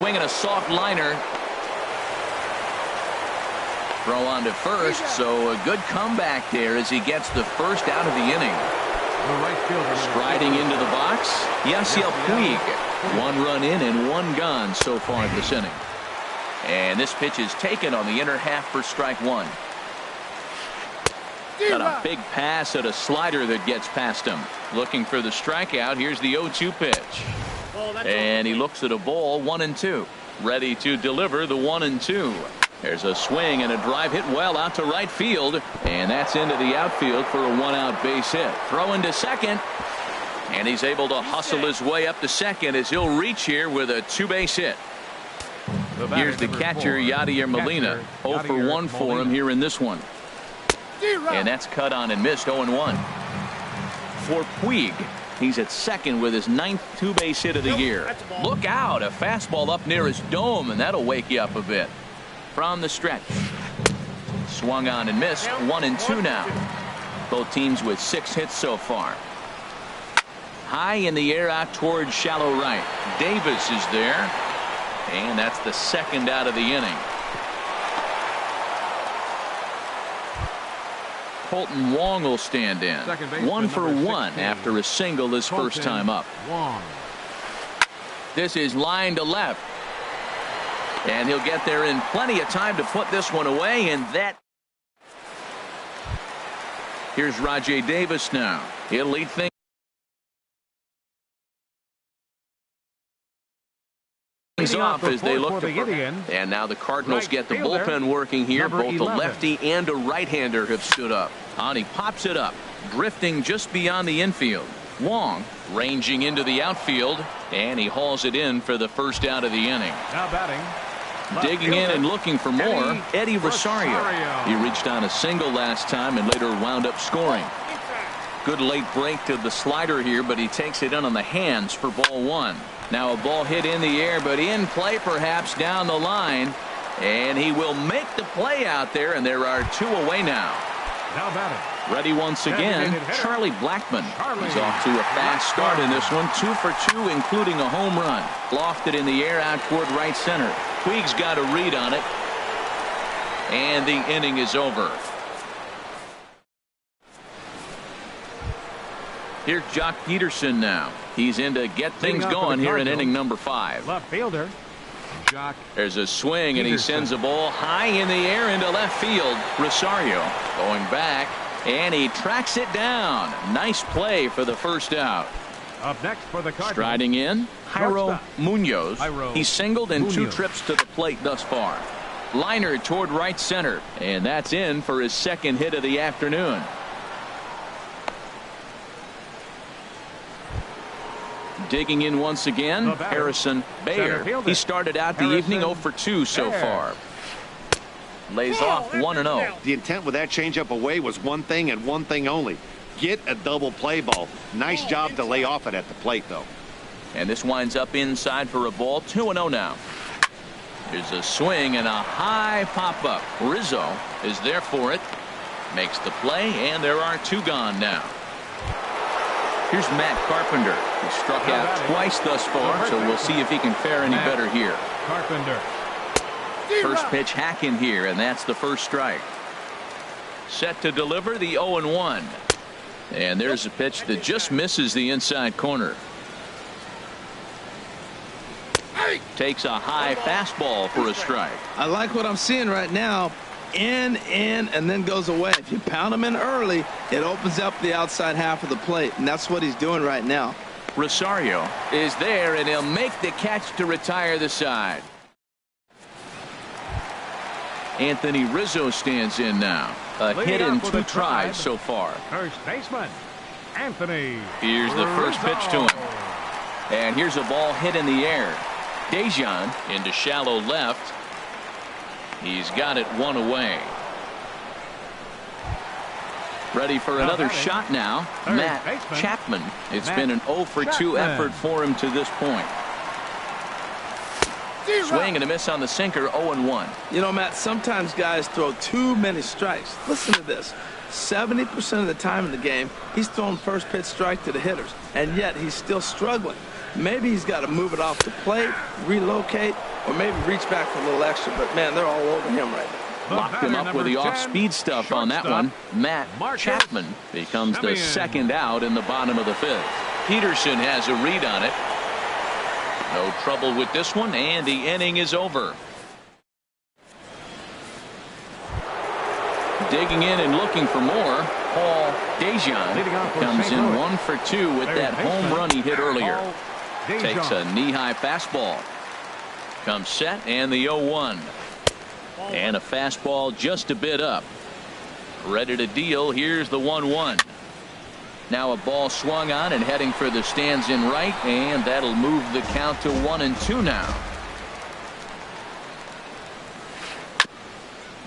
swing and a soft liner. Throw on to first, so a good comeback there as he gets the first out of the inning. Striding into the box, Yasiel Puig. 1 run in and 1 gone so far in this inning. And this pitch is taken on the inner half for strike 1. Got a big pass at a slider that gets past him. Looking for the strikeout. Here's the 0-2 pitch. And he looks at a ball, 1-2. Ready to deliver the 1-2. There's a swing and a drive hit well out to right field. And that's into the outfield for a 1-out base hit. Throw into second. And he's able to hustle his way up to second as he'll reach here with a 2-base hit. Here's the catcher, Yadier Molina. 0 for 1 for him here in this one. And that's cut on and missed. 0-1 for Puig. He's at second with his 9th 2-base hit of the year. Look out, a fastball up near his dome, and that'll wake you up a bit. From the stretch, swung on and missed. 1-2 now. Both teams with 6 hits so far. High in the air out towards shallow right. Davis is there, and that's the second out of the inning. Colton Wong will stand in. 1 for 1 after a single his first time up. This is line to left. And he'll get there in plenty of time to put this one away. And that. Here's Rajay Davis now. He'll lead things off as they look to and now the Cardinals get the bullpen working here. Both the lefty and a right-hander have stood up. And he pops it up, drifting just beyond the infield. Wong ranging into the outfield, and he hauls it in for the first out of the inning. Now batting. Digging in and looking for more, Eddie Rosario. He reached on a single last time and later wound up scoring. Good late break to the slider here, but he takes it in on the hands for ball 1. Now a ball hit in the air, but in play perhaps down the line. And he will make the play out there, and there are 2 away now. Now batting. Ready once again, Charlie Blackmon. He's off to a fast start in this one. 2 for 2, including a home run. Lofted in the air out toward right center. Puig's got a read on it. And the inning is over. Here's Jock Peterson now. He's in to get things going here in inning number 5. Left fielder. Jock. There's a swing, and he sends a ball high in the air into left field. Rosario going back, and he tracks it down. Nice play for the first out. Up next for the Cardinals. Striding in, Jairo Munoz. He's singled in 2 trips to the plate thus far. Liner toward right center, and that's in for his 2nd hit of the afternoon. Digging in once again, Harrison Bader. He started out the evening 0 for 2 so far. Lays off 1-0. The intent with that changeup away was one thing and one thing only. Get a double play ball. Nice job to lay off it at the plate, though. And this winds up inside for a ball. 2-0 now. Here's a swing and a high pop-up. Rizzo is there for it. Makes the play, and there are 2 gone now. Here's Matt Carpenter. He struck out twice thus far, so we'll see if he can fare any better here. Carpenter. First pitch hack in here, and that's the first strike. Set to deliver the 0-1. And there's a pitch that just misses the inside corner. Takes a high fastball for a strike. I like what I'm seeing right now. In, and then goes away. If you pound him in early, it opens up the outside half of the plate, and that's what he's doing right now. Rosario is there, and he'll make the catch to retire the side. Anthony Rizzo stands in now. A hit in 2 tries so far. First baseman, Anthony. Here's the first pitch to him. And here's a ball hit in the air. Dejan into shallow left. He's got it 1 away. Ready for another shot now. Matt Chapman. It's been an 0 for 2 effort for him to this point. Swing and a miss on the sinker. 0-1. You know, Matt, sometimes guys throw too many strikes. Listen to this. 70% of the time in the game, he's throwing first pitch strike to the hitters, and yet he's still struggling. Maybe he's got to move it off the plate, relocate, or maybe reach back for a little extra. But, man, they're all over him right now. Locked him up with the off-speed stuff on that one. Matt Chapman becomes the second out in the bottom of the fifth. Peterson has a read on it. No trouble with this one, and the inning is over. Digging in and looking for more, Paul Dejan comes in 1 for 2 with that home run he hit earlier. Takes a knee-high fastball. Comes set, and the 0-1. And a fastball just a bit up. Ready to deal. Here's the 1-1. Now a ball swung on and heading for the stands in right, and that'll move the count to 1-2 now.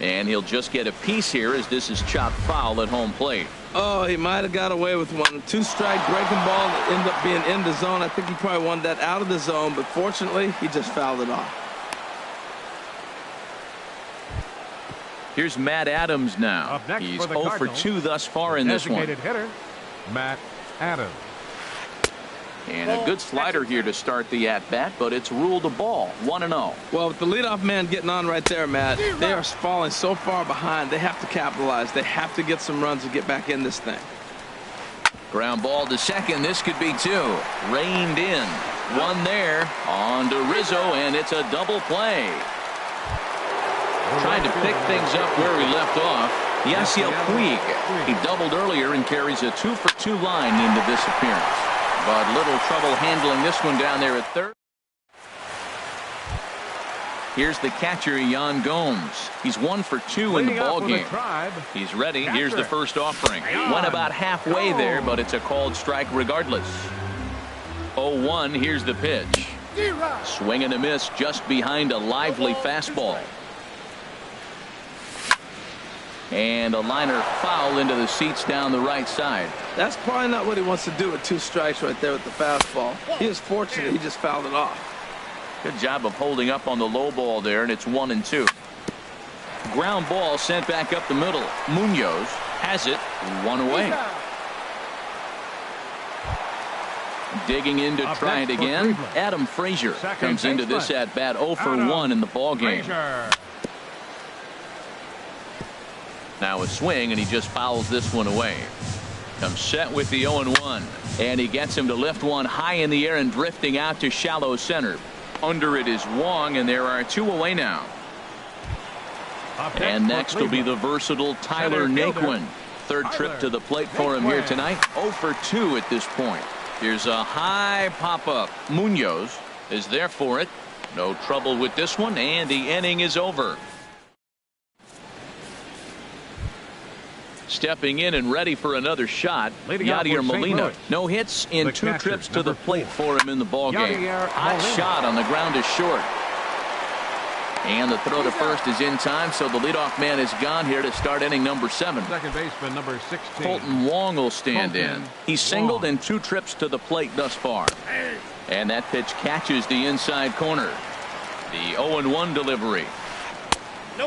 And he'll just get a piece here as this is chopped foul at home plate. Oh, he might have got away with one. 2-strike breaking ball that ended up being in the zone. I think he probably wanted that out of the zone, but fortunately, he just fouled it off. Here's Matt Adams now. He's 0 for 2 thus far in this one. Hitter, Matt Adams. And a good slider here to start the at-bat, but it's ruled a ball. 1-0. Well, with the leadoff man getting on right there, Matt, they are falling so far behind. They have to capitalize. They have to get some runs to get back in this thing. Ground ball to second. This could be 2. Reined in. 1 there. On to Rizzo, and it's a double play. Trying to pick things up where we left off. Yasiel Puig. He doubled earlier and carries a 2 for 2 line into this appearance. But little trouble handling this one down there at third. Here's the catcher, Yan Gomes. He's 1 for 2 in the ball game. He's ready. Here's the first offering. Went about halfway there, but it's a called strike regardless. 0-1. Here's the pitch. Swing and a miss just behind a lively fastball. And a liner foul into the seats down the right side. That's probably not what he wants to do with 2 strikes right there with the fastball. He was fortunate he just fouled it off. Good job of holding up on the low ball there, and it's 1-2. Ground ball sent back up the middle. Munoz has it. 1 away. Digging in to try it again. Adam Frazier comes into this at bat 0 for 1 in the ball game. Now a swing, and he just fouls this one away. Comes set with the 0-1. And he gets him to lift one high in the air and drifting out to shallow center. Under it is Wong, and there are 2 away now. And next will be the versatile Tyler Naquin. Third trip to the plate for him here tonight. 0 for 2 at this point. Here's a high pop-up. Munoz is there for it. No trouble with this one, and the inning is over. Stepping in and ready for another shot, Yadier Molina. No hits in 2 trips to the plate for him in the ballgame. Hot shot on the ground is short. And the throw to first is in time, so the leadoff man is gone here to start inning number 7. Second baseman number 16. Colton Wong will stand in. He's singled in 2 trips to the plate thus far. And that pitch catches the inside corner. The 0-1 delivery.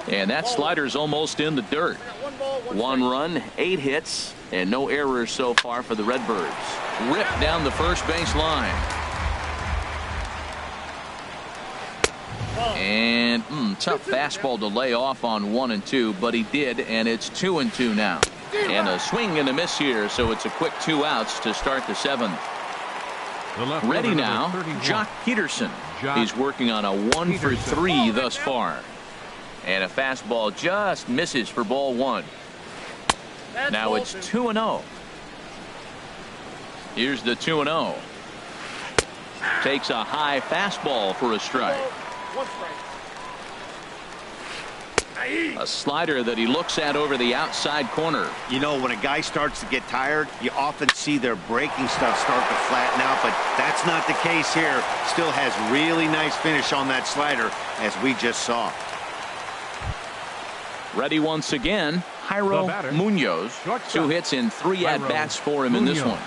And that slider's almost in the dirt. 1 run, 8 hits, and no errors so far for the Redbirds. Ripped down the first base line. And tough fastball to lay off on 1-2, but he did, and it's 2-2 now. And a swing and a miss here, so it's a quick 2 outs to start the 7th. Ready now, Jock Peterson. He's working on a 1 for 3 thus far. And a fastball just misses for ball 1. Now it's 2-0. Here's the 2-0. Takes a high fastball for a strike. A slider that he looks at over the outside corner. You know, when a guy starts to get tired, you often see their breaking stuff start to flatten out, but that's not the case here. Still has really nice finish on that slider, as we just saw. Ready once again, Jairo Munoz. 2 hits in 3 at-bats for him in this one.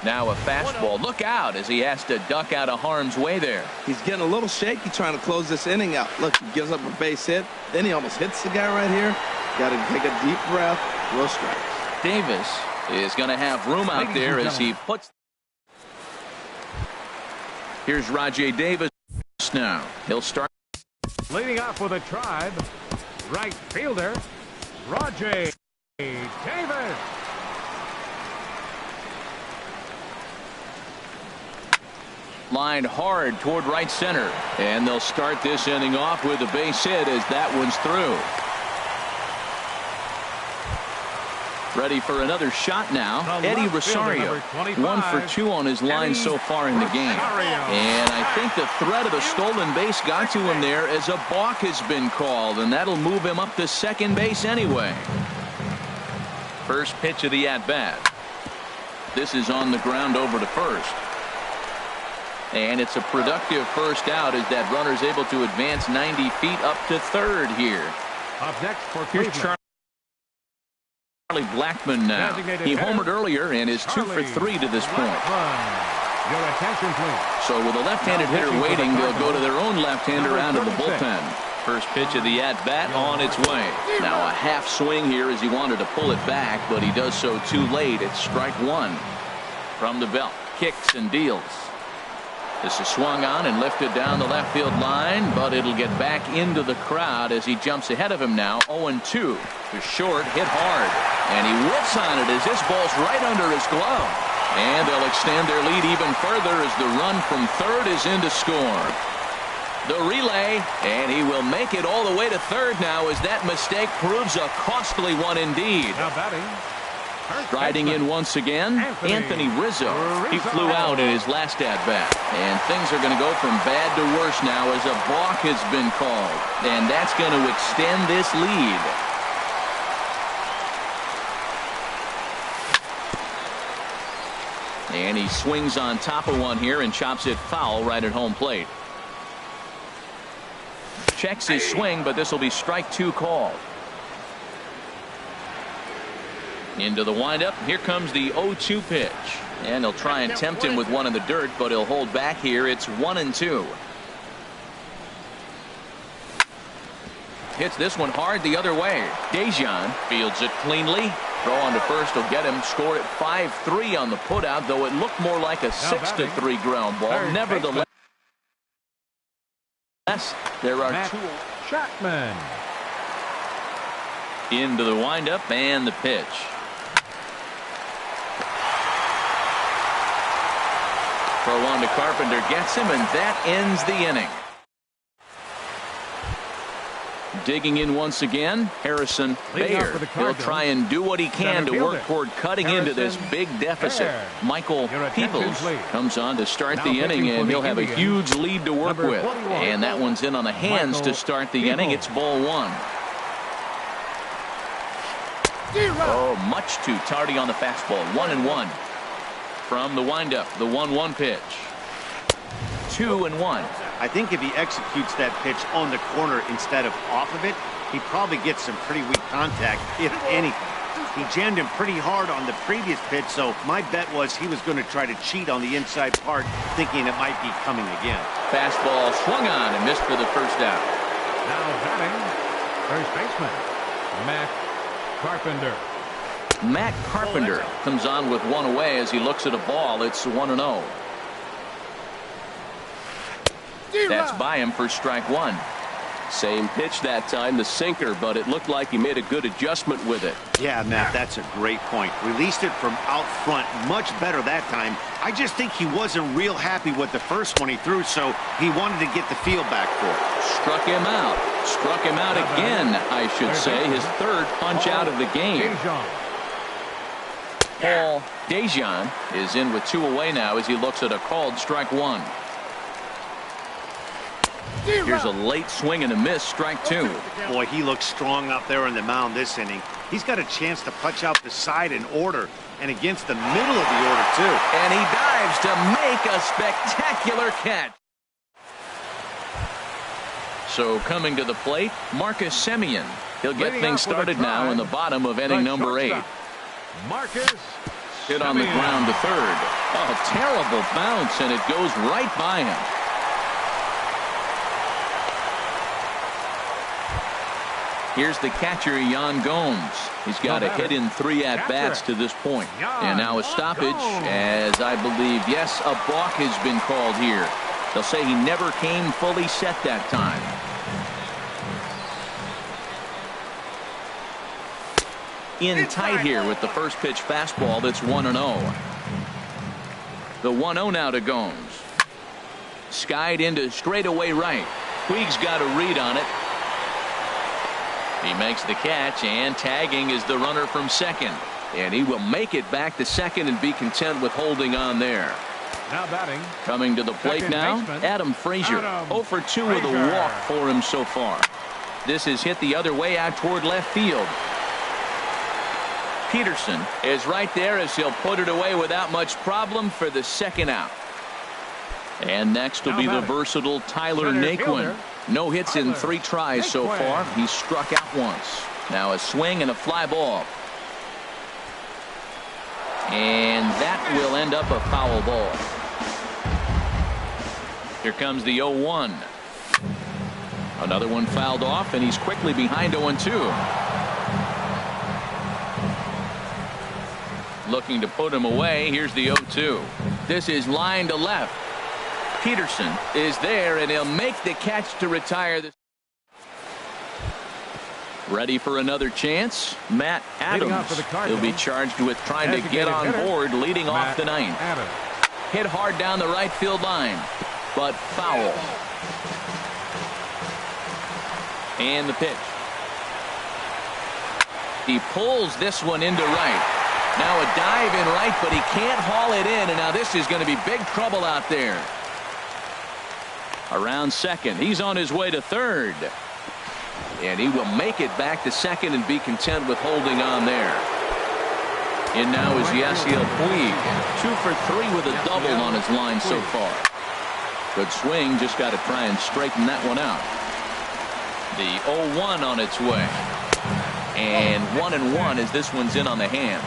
Now a fastball. Look out as he has to duck out of harm's way there. He's getting a little shaky trying to close this inning out. Look, he gives up a base hit. Then he almost hits the guy right here. Got to take a deep breath. Low strikes. Davis is going to have room out there as he puts. Here's Rajay Davis first now. He'll start. Leading off with a Tribe, right fielder, Roger Davis. Lined hard toward right center. And they'll start this inning off with a base hit as that one's through. Ready for another shot now. Eddie Rosario, 1 for 2 on his line so far in the game. And I think the threat of the stolen base got to him there as a balk has been called, and that'll move him up to second base anyway. First pitch of the at-bat. This is on the ground over to first. And it's a productive first out as that runner's able to advance 90 feet up to third here. Up next for Here's Charlie Blackmon now. He homered earlier and is 2 for 3 to this point. Your attention, please. So with a left-handed hitter waiting, they'll go to their own left-hander out of the bullpen. First pitch of the at-bat on its way. Now a half swing here as he wanted to pull it back, but he does so too late. It's strike one. From the belt, kicks and deals. This is swung on and lifted down the left field line, but it'll get back into the crowd as he jumps ahead of him now. 0-2 to short, hit hard, and he whiffs on it as this ball's right under his glove. And they'll extend their lead even further as the run from third is in to score. The relay, and he will make it all the way to third now as that mistake proves a costly one indeed. Now batting. Striding in once again, Anthony Rizzo. He flew out in his last at-bat. And things are going to go from bad to worse now as a balk has been called. And that's going to extend this lead. And he swings on top of one here and chops it foul right at home plate. Checks his swing, but this will be strike two called. Into the windup. Here comes the 0-2 pitch. And they'll try and tempt him with one in the dirt, but he'll hold back here. It's 1-2. Hits this one hard the other way. Dejan fields it cleanly. Throw on to first will get him. Scored at 5-3 on the putout, though it looked more like a 6-3 ground ball. Nevertheless, there are two. Chapman. Into the windup and the pitch. Throw on to Carpenter, gets him, and that ends the inning. Digging in once again, Harrison Bayer. He'll try and do what he can to work toward cutting into this big deficit. Michael Peoples comes on to start the inning, and he'll have a huge lead to work with. And that one's in on the hands to start the inning. It's ball one. Oh, much too tardy on the fastball. 1-1. From the windup, the 1-1 pitch. 2-1. I think if he executes that pitch on the corner instead of off of it, he probably gets some pretty weak contact, if anything. He jammed him pretty hard on the previous pitch, so my bet was he was going to try to cheat on the inside part, thinking it might be coming again. Fastball swung on and missed for the first out. Now batting, first baseman, Matt Carpenter. Matt Carpenter comes on with one away as he looks at a ball. It's 1-0. That's by him for strike one. Same pitch that time, the sinker, but it looked like he made a good adjustment with it. Yeah, Matt, that's a great point. Released it from out front much better that time. I just think he wasn't real happy with the first one he threw, so he wanted to get the feel back for it. Struck him out. Struck him out again, I should say. His third punch out of the game. Paul Dejan is in with two away now as he looks at a called strike one. Here's a late swing and a miss, strike two. Boy, he looks strong out there on the mound this inning. He's got a chance to punch out the side in order and against the middle of the order, too. And he dives to make a spectacular catch. So coming to the plate, Marcus Semien. He'll get things started now in the bottom of inning number 8. Marcus hit on the ground to third. Oh, terrible bounce, and it goes right by him. Here's the catcher, Yan Gomes. He's got a hit in 3 at-bats to this point. And now a stoppage as I believe, yes, a balk has been called here. They'll say he never came fully set that time. In tight here with the first pitch fastball that's 1-0. The 1-0 now to Gomes. Skied into straightaway right. Puig's got a read on it. He makes the catch, and tagging is the runner from second. And he will make it back to second and be content with holding on there. Now batting. Coming to the plate Second now, baseman, Adam Frazier. 0 for 2 with a Frazier. walk for him so far. This is hit the other way out toward left field. Peterson is right there as he'll put it away without much problem for the second out. And next will be the versatile Tyler Center Naquin. fielder, No hits in Tyler 3 tries so Naquin. far. He's struck out once. Now a swing and a fly ball. And that will end up a foul ball. Here comes the 0-1. Another one fouled off, and he's quickly behind 0-2. Looking to put him away. Here's the 0-2. This is line to left. Peterson is there, and he'll make the catch to retire this. Ready for another chance? Matt Leading off Adams. for the He'll be Cardinals. charged with trying to get Designated on hitter, board, leading off Matt the ninth. Adams. Hit hard down the right field line, but foul. And the pitch. He pulls this one into right. Now a dive in right, but he can't haul it in, and now this is going to be big trouble out there. Around second. He's on his way to third. And he will make it back to second and be content with holding on there. In now is Yasiel Puig. 2 for 3 with a double on his line so far. Good swing. Just got to try and straighten that one out. The 0-1 on its way. And 1-1 as this one's in on the hands.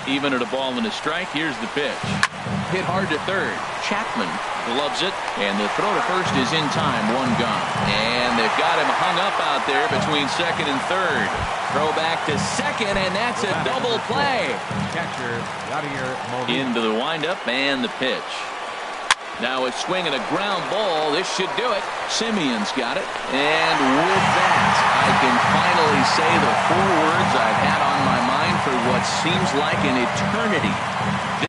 Even at a ball and a strike. Here's the pitch. Hit hard to third. Chapman gloves it, and the throw to first is in time. 1 gone. And they've got him hung up out there between second and third. Throw back to second, and that's a double play. Catcher Yadier Molina. Into the windup and the pitch. Now a swing and a ground ball. This should do it. Simeon's got it. And with that, I can finally say the 4 words I've had on my mind for what seems like an eternity.